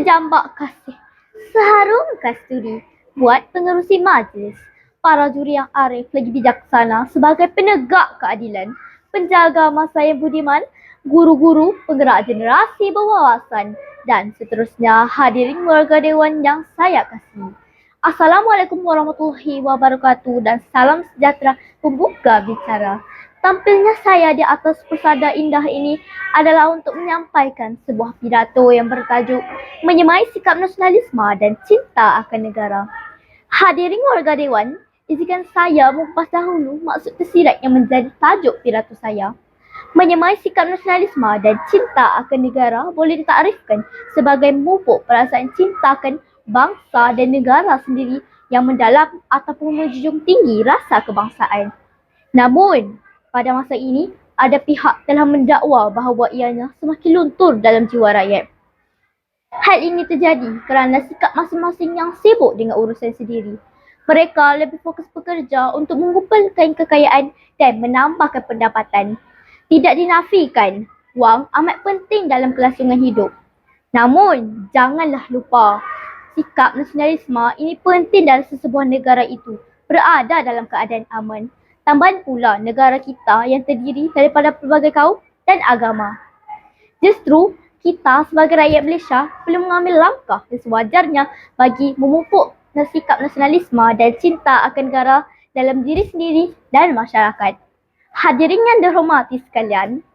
Sedambak kasih, seharum kasturi buat pengerusi majlis. Para juri yang arif lagi bijaksana sebagai penegak keadilan, penjaga masa yang budiman, guru-guru penggerak generasi berwawasan, dan seterusnya. Hadirin warga dewan yang saya kasihi. Assalamualaikum warahmatullahi wabarakatuh dan salam sejahtera pembuka bicara. Tampilnya saya di atas persada indah ini adalah untuk menyampaikan sebuah pidato yang bertajuk Menyemai Sikap Nasionalisme dan Cinta akan Negara. Hadirin warga dewan, izinkan saya mengupas dahulu maksud tersirat yang menjadi tajuk pidato saya. Menyemai sikap nasionalisme dan cinta akan negara boleh ditakrifkan sebagai memupuk perasaan cinta akan bangsa dan negara sendiri yang mendalam ataupun menjunjung tinggi rasa kebangsaan. Namun, pada masa ini, ada pihak telah mendakwa bahawa ianya semakin luntur dalam jiwa rakyat. Hal ini terjadi kerana sikap masing-masing yang sibuk dengan urusan sendiri. Mereka lebih fokus bekerja untuk mengumpulkan kekayaan dan menambahkan pendapatan. Tidak dinafikan, wang amat penting dalam kelangsungan hidup. Namun, janganlah lupa, sikap nasionalisme ini penting dalam sesebuah negara itu berada dalam keadaan aman. Tambahan pula negara kita yang terdiri daripada pelbagai kaum dan agama. Justru, kita sebagai rakyat Malaysia perlu mengambil langkah yang sewajarnya bagi memupuk sikap nasionalisme dan cinta akan negara dalam diri sendiri dan masyarakat. Hadirin yang dihormati sekalian,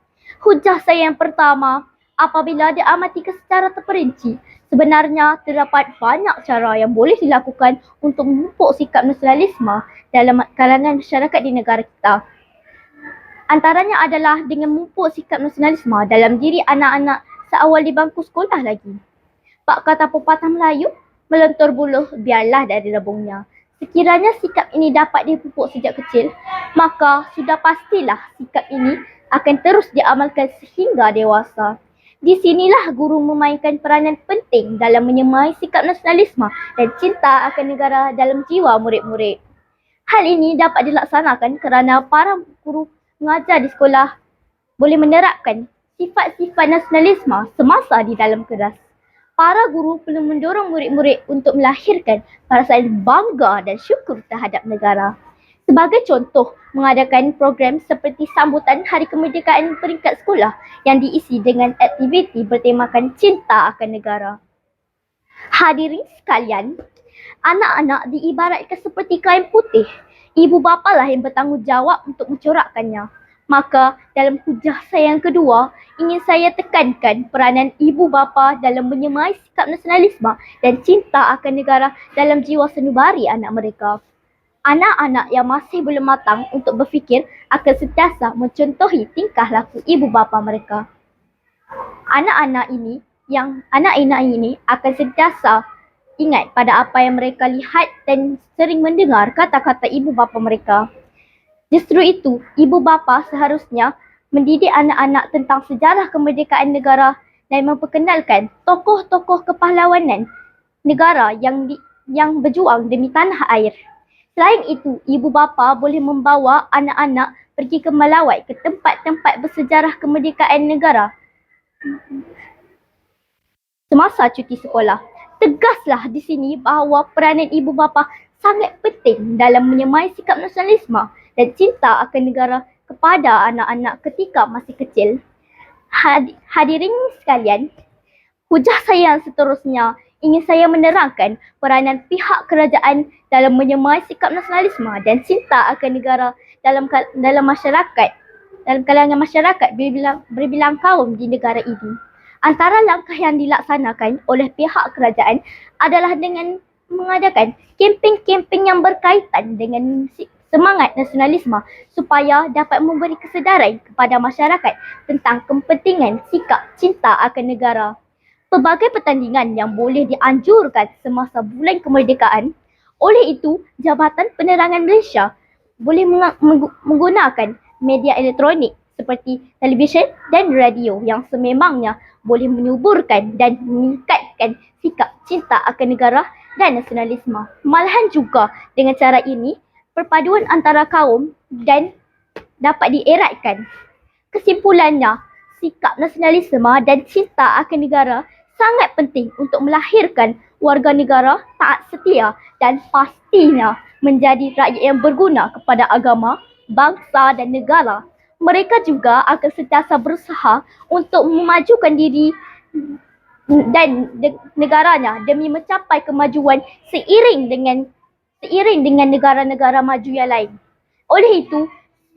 hujah saya yang pertama, apabila diamati secara terperinci, sebenarnya terdapat banyak cara yang boleh dilakukan untuk memupuk sikap nasionalisme dalam kalangan masyarakat di negara kita. Antaranya adalah dengan memupuk sikap nasionalisme dalam diri anak-anak seawal di bangku sekolah lagi. Pak kata pepatah Melayu, melentur buluh biarlah dari rebungnya. Sekiranya sikap ini dapat dipupuk sejak kecil, maka sudah pastilah sikap ini akan terus diamalkan sehingga dewasa. Di sinilah guru memainkan peranan penting dalam menyemai sikap nasionalisme dan cinta akan negara dalam jiwa murid-murid. Hal ini dapat dilaksanakan kerana para guru mengajar di sekolah boleh menerapkan sifat-sifat nasionalisme semasa di dalam kelas. Para guru perlu mendorong murid-murid untuk melahirkan perasaan bangga dan syukur terhadap negara. Sebagai contoh, mengadakan program seperti sambutan Hari Kemerdekaan peringkat sekolah yang diisi dengan aktiviti bertemakan cinta akan negara. Hadirin sekalian, anak-anak diibaratkan seperti kain putih. Ibu bapa lah yang bertanggungjawab untuk mencorakkannya. Maka dalam hujah saya yang kedua, ingin saya tekankan peranan ibu bapa dalam menyemai sikap nasionalisme dan cinta akan negara dalam jiwa sanubari anak mereka. Anak-anak yang masih belum matang untuk berfikir akan sentiasa mencontohi tingkah laku ibu bapa mereka. Anak-anak ini akan sentiasa ingat pada apa yang mereka lihat dan sering mendengar kata-kata ibu bapa mereka. Justru itu, ibu bapa seharusnya mendidik anak-anak tentang sejarah kemerdekaan negara dan memperkenalkan tokoh-tokoh kepahlawanan negara yang berjuang demi tanah air. Selain itu, ibu bapa boleh membawa anak-anak pergi ke melawat ke tempat-tempat bersejarah kemerdekaan negara semasa cuti sekolah. Tegaslah di sini bahawa peranan ibu bapa sangat penting dalam menyemai sikap nasionalisme dan cinta akan negara kepada anak-anak ketika masih kecil. Hadirin sekalian, hujah saya yang seterusnya ingin saya menerangkan peranan pihak kerajaan dalam menyemai sikap nasionalisme dan cinta akan negara dalam kalangan masyarakat berbilang kaum di negara ini. Antara langkah yang dilaksanakan oleh pihak kerajaan adalah dengan mengadakan kempen-kempen yang berkaitan dengan semangat nasionalisme supaya dapat memberi kesedaran kepada masyarakat tentang kepentingan sikap cinta akan negara. Pelbagai pertandingan yang boleh dianjurkan semasa bulan kemerdekaan. Oleh itu, Jabatan Penerangan Malaysia boleh menggunakan media elektronik seperti televisyen dan radio yang sememangnya boleh menyuburkan dan meningkatkan sikap cinta akan negara dan nasionalisme. Malahan juga dengan cara ini, perpaduan antara kaum dan dapat dieratkan. Kesimpulannya, sikap nasionalisme dan cinta akan negara sangat penting untuk melahirkan warga negara taat setia dan pastinya menjadi rakyat yang berguna kepada agama, bangsa dan negara. Mereka juga akan sentiasa berusaha untuk memajukan diri dan negaranya demi mencapai kemajuan seiring dengan negara-negara maju yang lain. Oleh itu,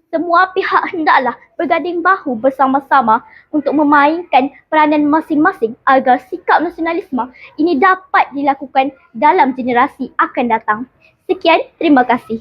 semua pihak hendaklah berganding bahu bersama-sama untuk memainkan peranan masing-masing agar sikap nasionalisme ini dapat dilakukan dalam generasi akan datang. Sekian, terima kasih.